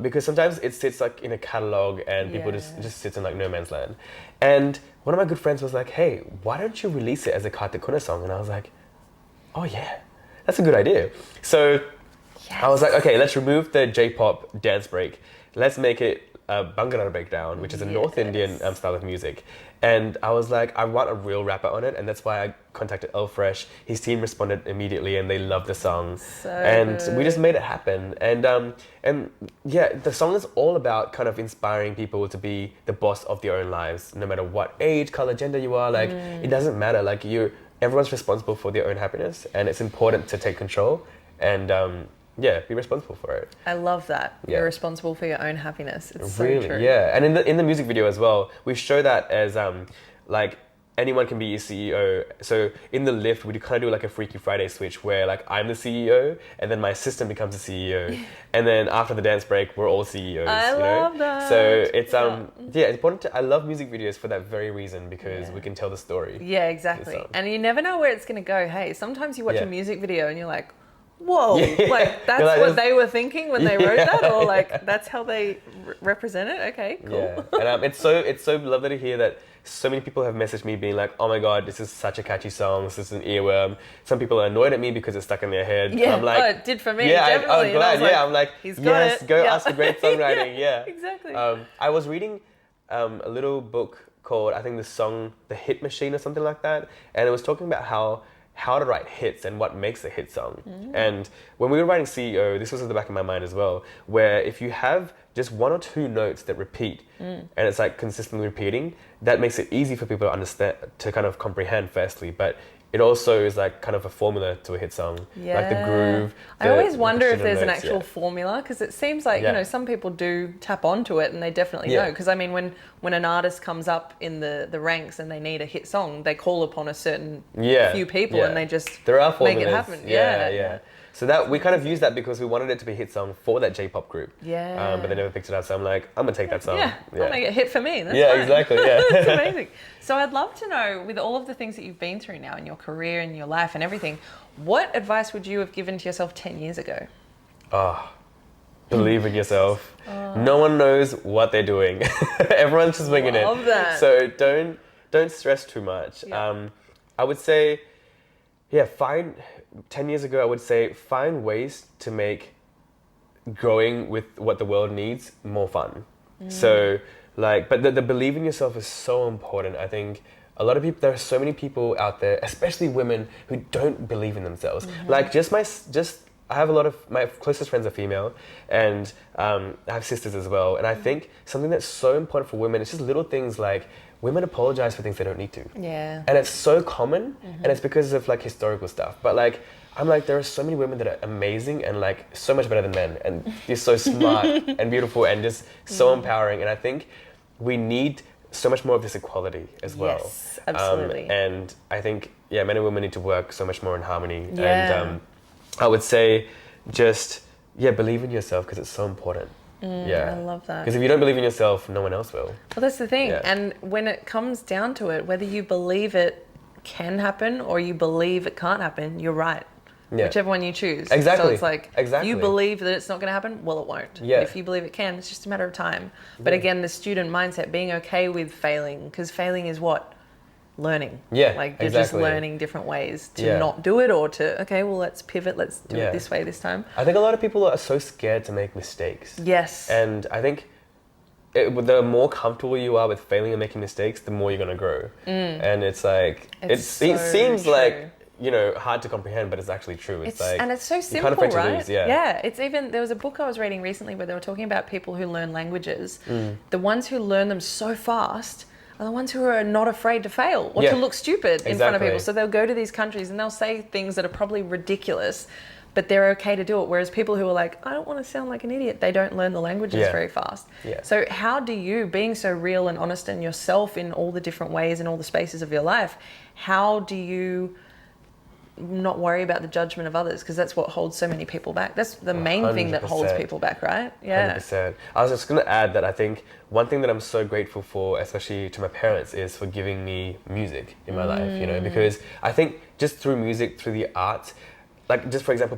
Because sometimes it sits like in a catalog and people just sits in like no man's land. And one of my good friends was like, hey, why don't you release it as a Kartik Kuna song? And I was like, oh yeah, that's a good idea. So I was like, okay, let's remove the J-pop dance break. Let's make it a Bhangra breakdown, which is a North Indian style of music. And I was like, I want a real rapper on it. And that's why I contacted El Fresh. His team responded immediately and they loved the song. We just made it happen. And yeah, the song is all about kind of inspiring people to be the boss of their own lives, no matter what age, color, gender you are. Like, it doesn't matter. Like, everyone's responsible for their own happiness and it's important to take control and be responsible for it. I love that. Yeah. You're responsible for your own happiness. It's Really, so true. yeah. And in the music video as well, we show that as like anyone can be your CEO. So in the lift, we kind of do like a Freaky Friday switch where like I'm the CEO and then my assistant becomes the CEO. And then after the dance break, we're all CEOs. I love that. So it's it's important I love music videos for that very reason because we can tell the story. Yeah, exactly. And you never know where it's going to go. Hey, sometimes you watch a music video and you're like, whoa, like that's like, what they were thinking when they wrote that, or like that's how they represent it. Okay, cool. Yeah, and it's so lovely to hear that so many people have messaged me being like, oh my god, this is such a catchy song, this is an earworm. Some people are annoyed at me because it's stuck in their head. Yeah, I'm like, it did for me. Yeah, definitely. I'm glad. Like, I'm like, he's got yes, it. go ask for great songwriting. Yeah, exactly. I was reading a little book called, I think the Hit Machine or something like that, and it was talking about how to write hits and what makes a hit song. And when we were writing CEO, this was at the back of my mind as well, where if you have just 1 or 2 notes that repeat and it's like consistently repeating, that makes it easy for people to understand, to kind of comprehend firstly, but it also is like kind of a formula to a hit song. Yeah. Like the groove. I always wonder if there's an notes, actual formula, because it seems like, you know, some people do tap onto it and they definitely know. Because I mean, when an artist comes up in the ranks and they need a hit song, they call upon a certain few people and they just make it happen. Yeah. So that we kind of used that because we wanted it to be a hit song for that J-pop group. Yeah. But they never picked it up, so I'm like, I'm gonna take that song. Yeah, I'll make it a hit for me. That's fine. Exactly. Yeah. That's amazing. So I'd love to know, with all of the things that you've been through now in your career and your life and everything, what advice would you have given to yourself 10 years ago? Believe in yourself. No one knows what they're doing. Everyone's just winging it. Love that. So don't stress too much. Yeah. I would say, 10 years ago, I would say find ways to make growing with what the world needs more fun. So but the believe in yourself is so important. I think a lot of people, there are so many people out there, especially women, who don't believe in themselves. Like I have a lot of my closest friends are female, and I have sisters as well. And I think something that's so important for women, it's just little things like women apologize for things they don't need to. Yeah. And it's so common, and it's because of like historical stuff. But like, I'm like, there are so many women that are amazing and like so much better than men, and they're so smart and beautiful and just so empowering. And I think we need so much more of this equality as well. Yes, absolutely. And I think, men and women need to work so much more in harmony. Yeah. And I would say just, believe in yourself because it's so important. I love that. Because if you don't believe in yourself, no one else will. Well, that's the thing. Yeah. And when it comes down to it, whether you believe it can happen or you believe it can't happen, you're right. Yeah. Whichever one you choose. Exactly. So it's like, you believe that it's not going to happen, well, it won't. Yeah. But if you believe it can, it's just a matter of time. But again, the student mindset, being okay with failing, because failing is what? Learning. Yeah, like you're just learning different ways to not do it, or to, okay, well, let's pivot, let's do it this way this time. I think a lot of people are so scared to make mistakes. Yes. And I think the more comfortable you are with failing and making mistakes, the more you're going to grow. And it's like, it seems like hard to comprehend, but it's actually true. It's like, and it's so simple, you're kind of afraid right? to lose, yeah. Yeah, it's even, there was a book I was reading recently where they were talking about people who learn languages. The ones who learn them so fast are the ones who are not afraid to fail or to look stupid in front of people. So they'll go to these countries and they'll say things that are probably ridiculous, but they're okay to do it. Whereas people who are like, I don't want to sound like an idiot, they don't learn the languages very fast. Yeah. So how do you, being so real and honest in yourself in all the different ways and all the spaces of your life, how do you not worry about the judgment of others? Because that's what holds so many people back. That's the main thing that holds people back, right? Yeah. 100%. I was just going to add that I think one thing that I'm so grateful for, especially to my parents, is for giving me music in my life, because I think just through music, through the arts, like just for example,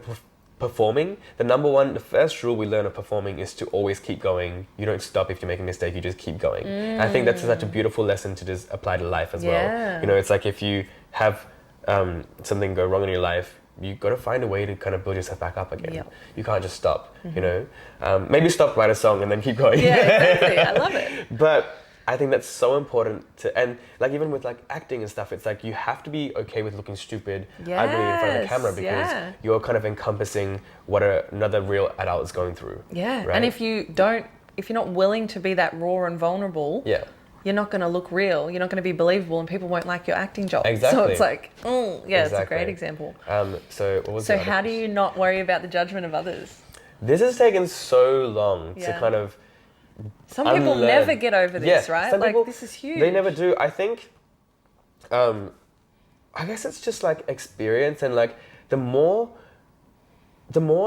performing, the first rule we learn of performing is to always keep going. You don't stop if you make a mistake, you just keep going. I think that's such a beautiful lesson to just apply to life as well. It's like if you have something go wrong in your life, you got to find a way to kind of build yourself back up again. You can't just stop, maybe stop, write a song and then keep going. Yeah, exactly. I love it. But I think that's so important and like even with like acting and stuff, it's like you have to be okay with looking stupid, ugly in front of the camera, because you're kind of encompassing what another real adult is going through. Yeah, right? and if you're not willing to be that raw and vulnerable, you're not going to look real, you're not going to be believable, and people won't like your acting job. Exactly. So it's like, it's a great example. So what was So how do you not worry about the judgment of others? This has taken so long to kind of Some people never get over this, right? Some people, this is huge. They never do. I think, I guess it's just like experience, and like the more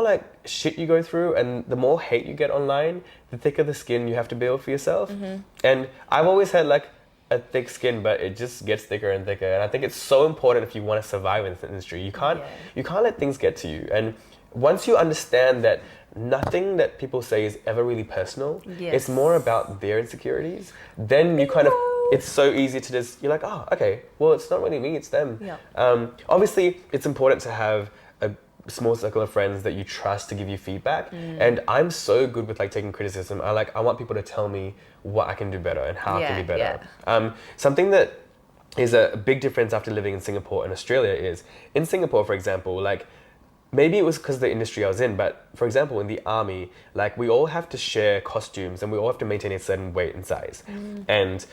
like shit you go through and the more hate you get online, the thicker the skin you have to build for yourself. And I've always had like a thick skin, but it just gets thicker and thicker. And I think it's so important if you want to survive in this industry. You can't let things get to you. And once you understand that nothing that people say is ever really personal, it's more about their insecurities, then you kind of, it's so easy to just, you're like, oh, okay, well, it's not really me, it's them. Obviously, it's important to have a small circle of friends that you trust to give you feedback. And I'm so good with like taking criticism. I want people to tell me what I can do better and how I can be better. Something that is a big difference after living in Singapore and Australia is, in Singapore, for example, like, maybe it was because of the industry I was in, but for example, in the army, like we all have to share costumes and we all have to maintain a certain weight and size. And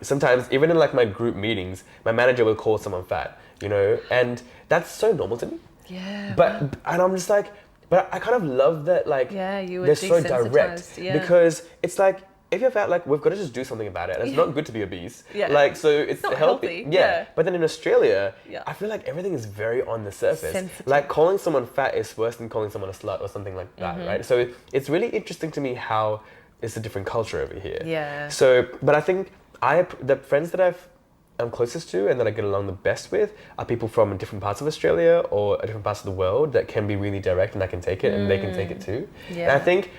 sometimes, even in like my group meetings, my manager will call someone fat, and that's so normal to me. And I'm just like, but I kind of love that, like, they're so direct, because it's like, if you're fat, like, we've got to just do something about it. And it's not good to be obese. Like, so it's not healthy. But then in Australia, I feel like everything is very on the surface. Sensitive. Like, calling someone fat is worse than calling someone a slut or something like that, right? So it's really interesting to me how it's a different culture over here. So, but I think the friends that I'm closest to and that I get along the best with are people from different parts of Australia or different parts of the world that can be really direct and I can take it and they can take it too. And I think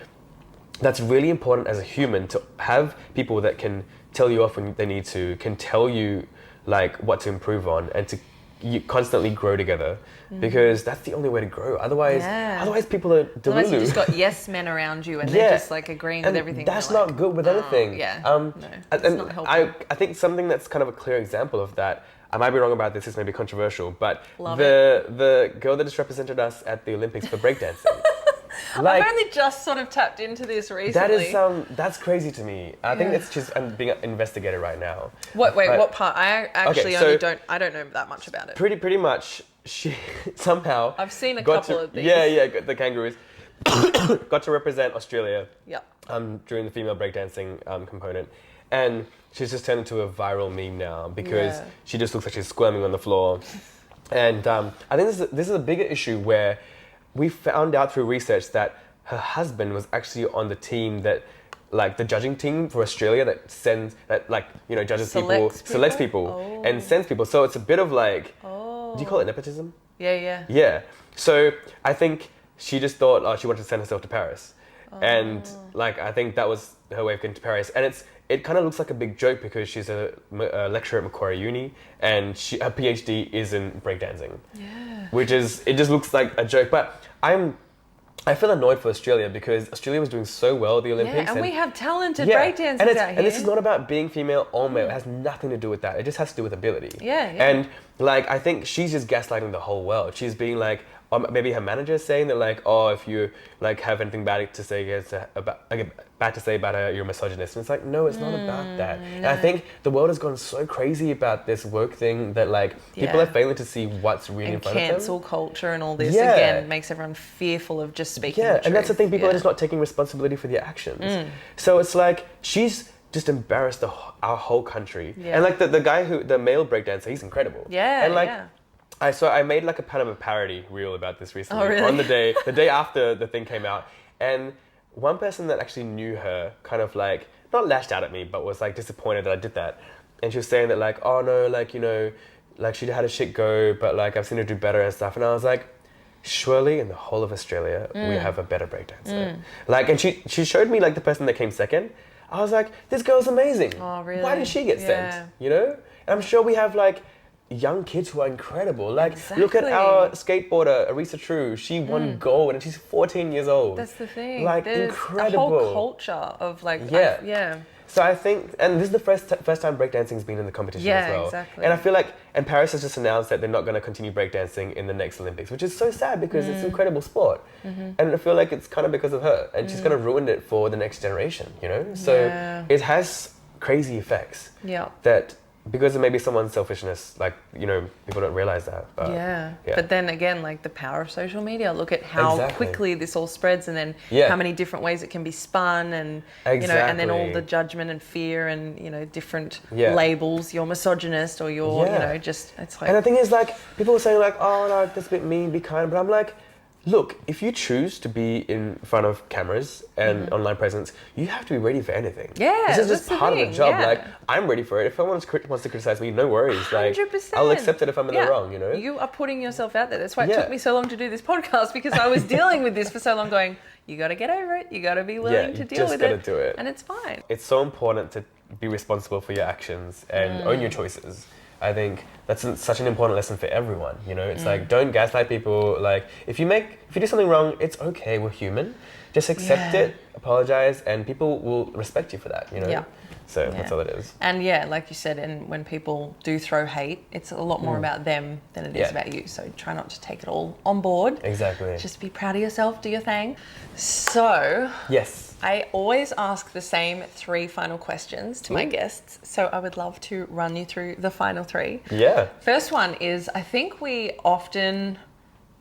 that's really important as a human, to have people that can tell you off when they need to, can tell you like what to improve on, and to you constantly grow together, because that's the only way to grow. Otherwise people are delulu. Otherwise you just got yes men around you and they're just like agreeing with everything. That's not good with anything. No, it's not helpful. I think something that's kind of a clear example of that, I might be wrong about this may be controversial, but Love the girl that just represented us at the Olympics for breakdancing. Like, I've only just sort of tapped into this recently. That's crazy to me. I think it's just, I'm being investigated right now. What part? I actually don't know that much about it. Pretty much, she somehow I've seen a couple of these. The kangaroos got to represent Australia. During the female breakdancing component, and she's just turned into a viral meme now because she just looks like she's squirming on the floor. And I think this is a bigger issue where we found out through research that her husband was actually on the team that, like the judging team for Australia that judges selects people and sends people. So it's a bit of like, do you call it nepotism? Yeah. So I think she just thought she wanted to send herself to Paris. And like, I think that was her way of getting to Paris. And it kind of looks like a big joke because she's a lecturer at Macquarie Uni and her PhD is in breakdancing. Which is, it just looks like a joke. But I'm I feel annoyed for Australia because Australia was doing so well at the Olympics. Yeah, and we have talented yeah, breakdancers and out here. and this is not about being female or male. It has nothing to do with that. It just has to do with ability. Yeah, yeah. And like, I think she's just gaslighting the whole world. She's being like, maybe her manager is saying that like, oh, if you like have anything bad to say about her, you're a misogynist. And it's like, no, it's not about that. And I think the world has gone so crazy about this woke thing that like people are failing to see what's really in front of them. Cancel culture and all this again makes everyone fearful of just speaking the truth. And that's the thing. People are just not taking responsibility for their actions. So it's like she's just embarrassed our whole country. And like the guy the male breakdancer, he's incredible. And like. I made like a parody reel about this recently on the day after the thing came out, and one person that actually knew her kind of like not lashed out at me, but was like disappointed that I did that, and she was saying that like, oh no, like, you know, like she had a shit go, but like I've seen her do better and stuff, and I was like, surely in the whole of Australia we have a better breakdancer. Like, and she showed me like the person that came second. I was like, this girl's amazing. Oh really? Why did she get sent? You know, and I'm sure we have like young kids who are incredible. Like, look at our skateboarder, Arisa True. She won gold and she's 14 years old. That's the thing. Like, there's incredible. a whole culture of like, So I think, and this is the first time breakdancing's been in the competition as well. Exactly. And I feel like, and Paris has just announced that they're not going to continue breakdancing in the next Olympics, which is so sad because it's an incredible sport. And I feel like it's kind of because of her, and she's going to ruin it for the next generation, you know? So it has crazy effects. That because of maybe someone's selfishness, like, you know, people don't realize that. But, But then again, like the power of social media, look at how quickly this all spreads, and then how many different ways it can be spun, and you know, and then all the judgment and fear and, you know, different labels, you're misogynist or you're, you know, just, it's like. And the thing is, like, people are saying like, oh no, that's a bit mean, be kind, but I'm like, look, if you choose to be in front of cameras and online presence, you have to be ready for anything. This is just part of the job. Like, I'm ready for it. If someone wants to criticize me, no worries. Like, 100%. I'll accept it if I'm in the wrong, you know? You are putting yourself out there. That's why it took me so long to do this podcast, because I was dealing with this for so long going, you got to get over it. You got to be willing to deal with it. You just got to do it. And it's fine. It's so important to be responsible for your actions and own your choices. I think that's such an important lesson for everyone, you know? It's like, don't gaslight people. Like, if you do something wrong, it's okay, we're human. Just accept it, apologize, and people will respect you for that, you know? So that's all it is. And like you said, and when people do throw hate, it's a lot more about them than it is about you. So try not to take it all on board. Exactly. Just be proud of yourself, do your thing. So... Yes. I always ask the same 3 final questions to my guests, so I would love to run you through the final 3. Yeah. First one is, I think we often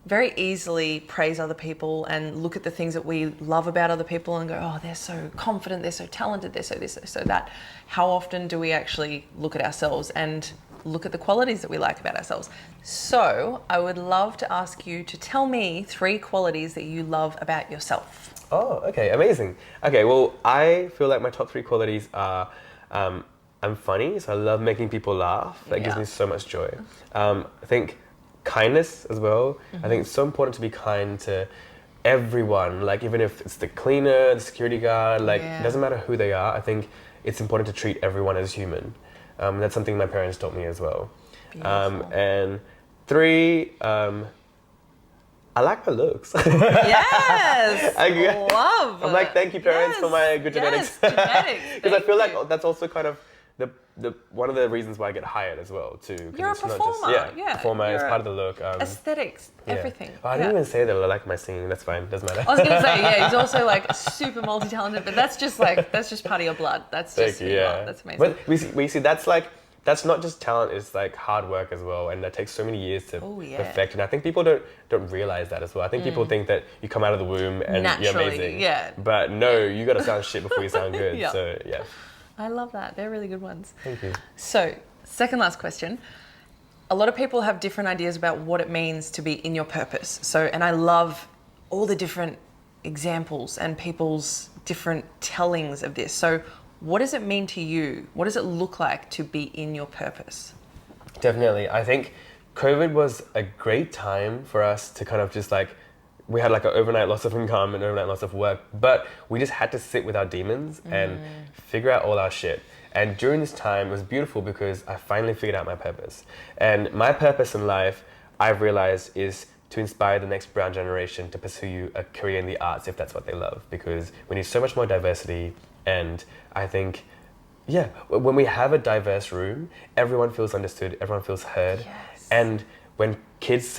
very easily praise other people and look at the things that we love about other people and go, oh, they're so confident, they're so talented, they're so this, they're so that. How often do we actually look at ourselves and look at the qualities that we like about ourselves? So I would love to ask you to tell me 3 qualities that you love about yourself. Oh, okay, amazing. Okay, well, I feel like my top 3 qualities are, I'm funny, so I love making people laugh. That gives me so much joy. I think kindness as well. I think it's so important to be kind to everyone, like even if it's the cleaner, the security guard, like it doesn't matter who they are. I think it's important to treat everyone as human. That's something my parents taught me as well. And 3, I like my looks. Yes! Love! I'm like, thank you parents for my good genetics. Because I feel like that's also kind of the one of the reasons why I get hired as well too. You're a performer. Performer is part of the look. Aesthetics, everything. Oh, I didn't even say that I like my singing. That's fine. Doesn't matter. I was gonna say, he's also like super multi-talented, but that's just part of your blood. That's just who you are. That's amazing. But we see that's not just talent, it's like hard work as well, and that takes so many years to perfect. And I think people don't realize that as well. I think people think that you come out of the womb and you're amazing. But no, you gotta sound shit before you sound good. So I love that. They're really good ones. Thank you. So, second last question. A lot of people have different ideas about what it means to be in your purpose. So, and I love all the different examples and people's different tellings of this. So, what does it mean to you? What does it look like to be in your purpose? Definitely. I think COVID was a great time for us to kind of just like, we had like an overnight loss of income and overnight loss of work, but we just had to sit with our demons and figure out all our shit. And during this time, it was beautiful because I finally figured out my purpose. And my purpose in life, I've realized, is to inspire the next brown generation to pursue a career in the arts if that's what they love, because we need so much more diversity. And I think, yeah, when we have a diverse room, everyone feels understood, everyone feels heard. Yes. And when kids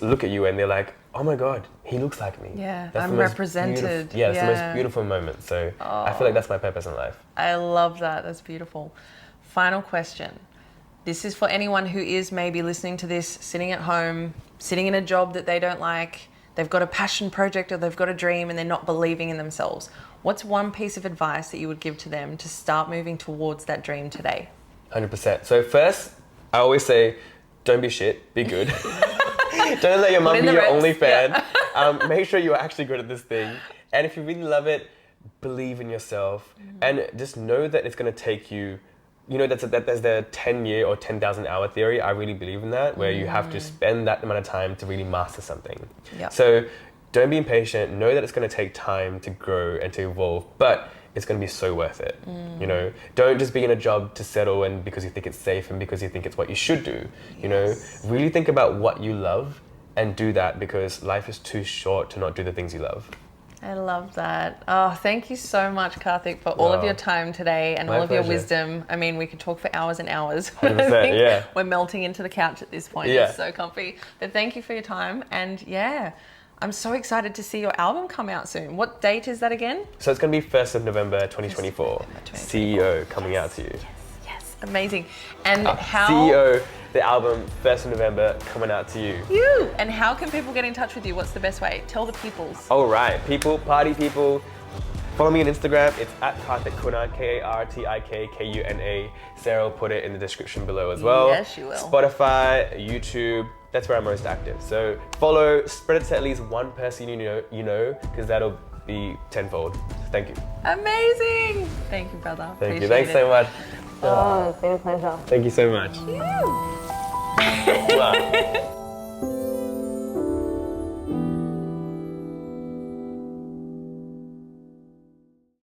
look at you and they're like, oh my God, he looks like me. Yeah, That's I'm the most represented. Beautiful, it's the most beautiful moment. So I feel like that's my purpose in life. I love that. That's beautiful. Final question. This is for anyone who is maybe listening to this, sitting at home, sitting in a job that they don't like. They've got a passion project or they've got a dream and they're not believing in themselves. What's one piece of advice that you would give to them to start moving towards that dream today? 100%. So first, I always say, don't be shit, be good. Don't let your mum be your only fan. Yeah. Make sure you're actually good at this thing. And if you really love it, believe in yourself. And just know that it's going to take you, there's the 10-year or 10,000 hour theory. I really believe in that, where you have to spend that amount of time to really master something. Yep. So don't be impatient. Know that it's going to take time to grow and to evolve, but it's going to be so worth it. Don't just be in a job to settle and because you think it's safe and because you think it's what you should do. Really think about what you love and do that, because life is too short to not do the things you love. I love that. Oh, thank you so much, Kartik, for all of your time today and all of your wisdom. I mean, we could talk for hours and hours. 100%, I think yeah. We're melting into the couch at this point. Yeah. It's so comfy. But thank you for your time. And yeah, I'm so excited to see your album come out soon. What date is that again? So it's going to be 1st of November 2024. CEO coming out to you. Yes, amazing. And how... CEO, the album, 1st of November, coming out to you. And how can people get in touch with you? What's the best way? Tell the peoples. All right, party people. Follow me on Instagram. It's at Kartik Kuna, KartikKuna. Sarah will put it in the description below as well. Yes, she will. Spotify, YouTube, that's where I'm most active. So follow, spread it to at least one person you know, because that'll be tenfold. Thank you. Amazing. Thank you, brother. Thank you. Thanks so much. Oh, it's been a pleasure. Thank you so much. Wow.